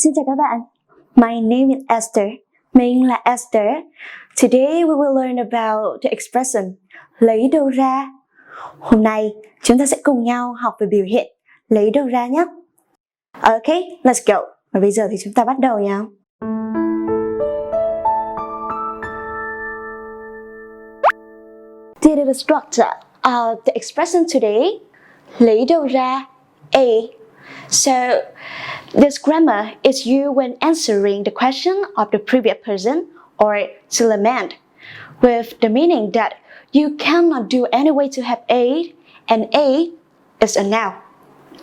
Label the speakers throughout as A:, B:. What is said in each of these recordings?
A: Xin chào các bạn. My name is Esther. Mình là Esther. Today we will learn about the expression lấy đâu ra. Hôm nay chúng ta sẽ cùng nhau học về biểu hiện lấy đâu ra nhé. Okay, let's go. Và bây giờ thì chúng ta bắt đầu nha. This is the structure of the expression today. Lấy đâu ra? A. So, this grammar is used when answering the question of the previous person or to lament, with the meaning that you cannot do any way to have A, and A is a noun.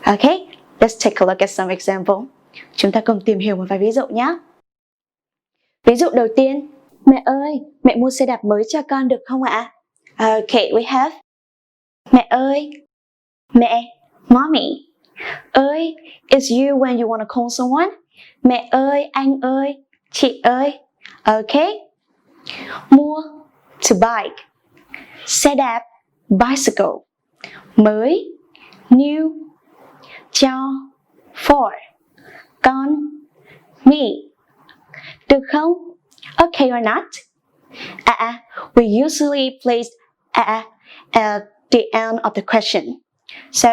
A: Okay, let's take a look at some example. Chúng ta cùng tìm hiểu một vài ví dụ nhé. Ví dụ đầu tiên, mẹ ơi, mẹ mua xe đạp mới cho con được không ạ? Okay, we have mẹ ơi, mẹ, mommy. Ơi is you when you want to call someone. Mẹ ơi, anh ơi, chị ơi. Okay. Mua, to buy. Xe đạp, bicycle. Mới, new. Cho, for. Con, me. Được không? Okay or not? We usually place at the end of the question. So,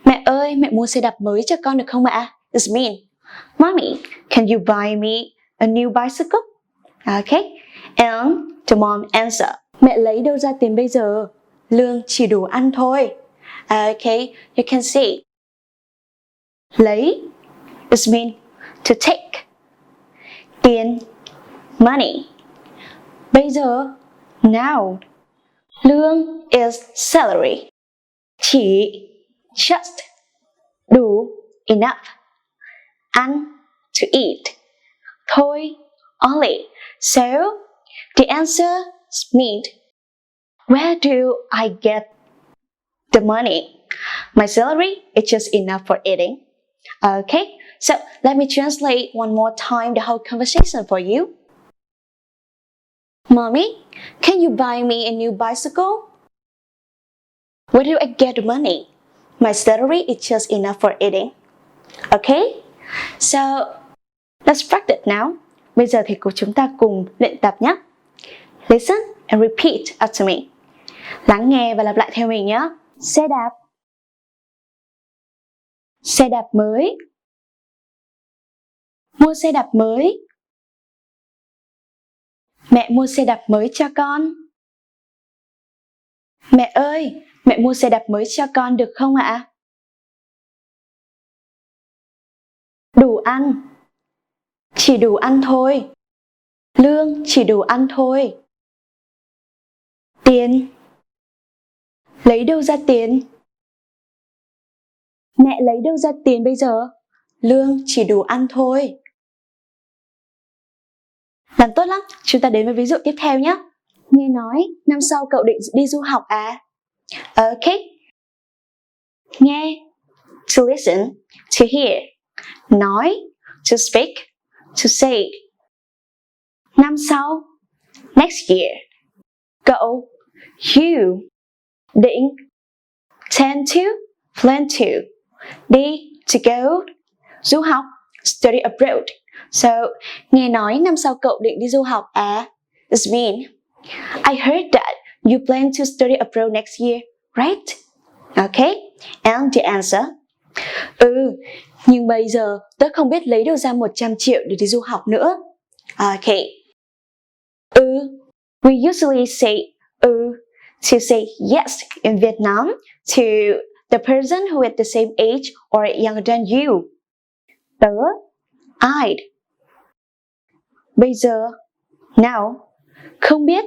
A: mẹ ơi, mẹ mua xe đạp mới cho con được không ạ? This means, Mommy, can you buy me a new bicycle? Okay. And the mom answer, mẹ lấy đâu ra tiền bây giờ? Lương chỉ đủ ăn thôi. Okay, you can see. Lấy, this means to take. Tiền, money. Bây giờ, now. Lương is salary. Chỉ, just. Đủ, enough. Ăn, to eat. Thôi, only. So, the answer means, where do I get the money? My salary is just enough for eating. Okay, so let me translate one more time the whole conversation for you. Mommy, can you buy me a new bicycle? Where do I get the money? My salary is just enough for eating. Okay? So, let's practice now. Bây giờ thì chúng ta cùng luyện tập nhé. Listen and repeat after me. Lắng nghe và lặp lại theo mình nhé. Xe đạp. Xe đạp mới. Mua xe đạp mới. Mẹ mua xe đạp mới cho con. Mẹ ơi, mẹ mua xe đạp mới cho con được không ạ? Đủ ăn. Chỉ đủ ăn thôi. Lương chỉ đủ ăn thôi. Tiền. Lấy đâu ra tiền? Mẹ lấy đâu ra tiền bây giờ? Lương chỉ đủ ăn thôi. Làm tốt lắm, chúng ta đến với ví dụ tiếp theo nhé. Nghe nói năm sau cậu định đi du học à? Okay. Nghe, to listen, to hear. Nói, to speak, to say. Năm sau, next year. Cậu, you. Định, tend to, plan to. Đi, to go. Du học, study abroad. So, nghe nói năm sau cậu định đi du học à? This means, I heard that you plan to study abroad next year, right? Okay, and the answer. Nhưng bây giờ tớ không biết lấy đâu ra 100 triệu để đi du học nữa. Okay. We usually say to say yes in Vietnam to the person who is the same age or younger than you. Tớ, I'd. Bây giờ, now, không biết,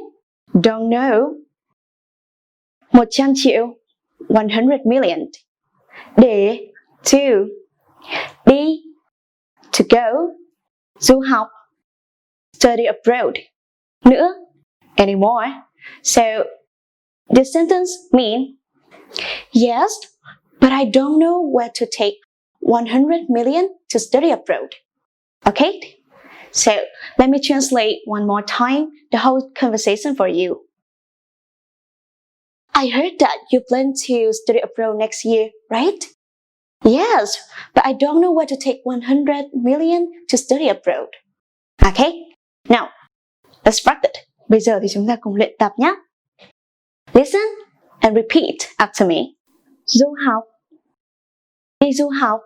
A: don't know. 100 triệu, 100 million. Để, to. Đi, to go. Du học, study abroad. Nữa, anymore. So, this sentence means, yes, but I don't know where to take 100 million to study abroad. Okay? So, let me translate one more time the whole conversation for you. I heard that you plan to study abroad next year, right? Yes, but I don't know where to take 100 million to study abroad. Okay, now, let's practice. Bây giờ thì chúng ta cùng luyện tập nhé. Listen and repeat after me. Du học. Đi du học.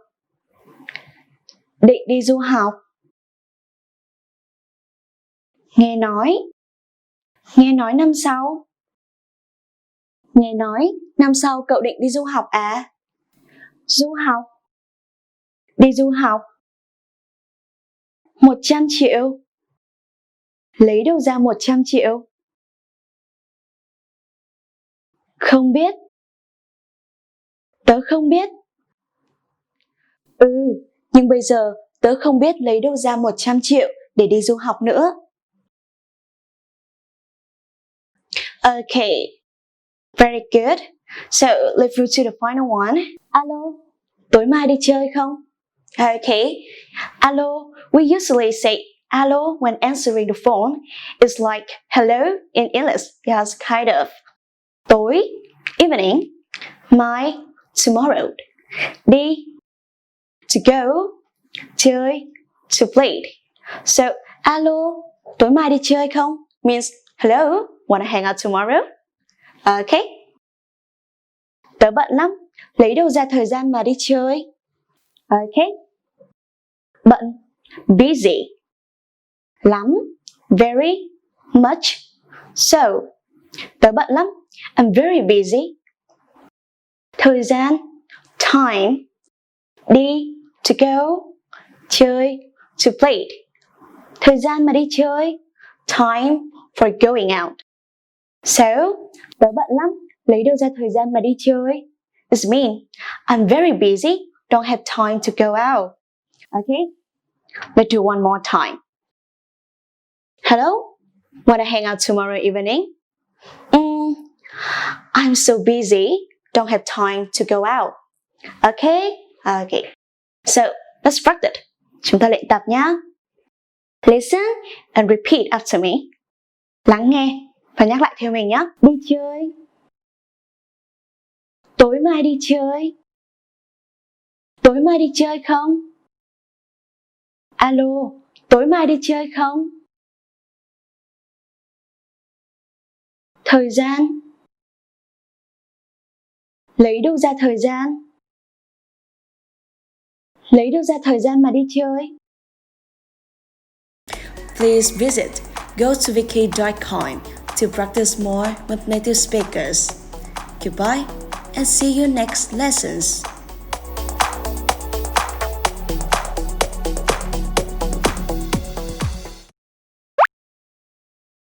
A: Định đi du học. Nghe nói. Nghe nói năm sau. Nghe nói năm sau cậu định đi du học à? Du học. Đi du học. 100 triệu. Lấy đâu ra 100 triệu? Không biết. Tớ không biết. Nhưng bây giờ tớ không biết lấy đâu ra 100 triệu để đi du học nữa. Okay, very good. So let's move to the final one. Alo, tối mai đi chơi không? Okay, alo, we usually say alo when answering the phone. It's like hello in English. Yes, kind of. Tối, evening. Mai, tomorrow. Đi, to go. Chơi, to play. So, alo, tối mai đi chơi không? Means, hello, wanna hang out tomorrow? Okay. Tớ bận lắm, lấy đâu ra thời gian mà đi chơi? Okay. Bận, busy. Lắm, very, much. So, tớ bận lắm, I'm very busy. Thời gian, time. Đi, to go. Chơi, to play. Thời gian mà đi chơi, time for going out. So, tớ bận lắm, lấy đâu ra thời gian mà đi chơi? This means I'm very busy, don't have time to go out. Okay, let's do one more time. Hello, wanna hang out tomorrow evening? I'm so busy, don't have time to go out. Okay, okay. So, let's practice. Chúng ta luyện tập nhé. Listen and repeat after me. Lắng nghe và nhắc lại theo mình nhé. Đi chơi. Tối mai đi chơi. Tối mai đi chơi không? Alo, tối mai đi chơi không? Thời gian. Lấy đâu ra thời gian? Lấy đâu ra thời gian mà đi chơi? Please visit Gotoviki.com to practice more with native speakers. Goodbye and see you next lessons.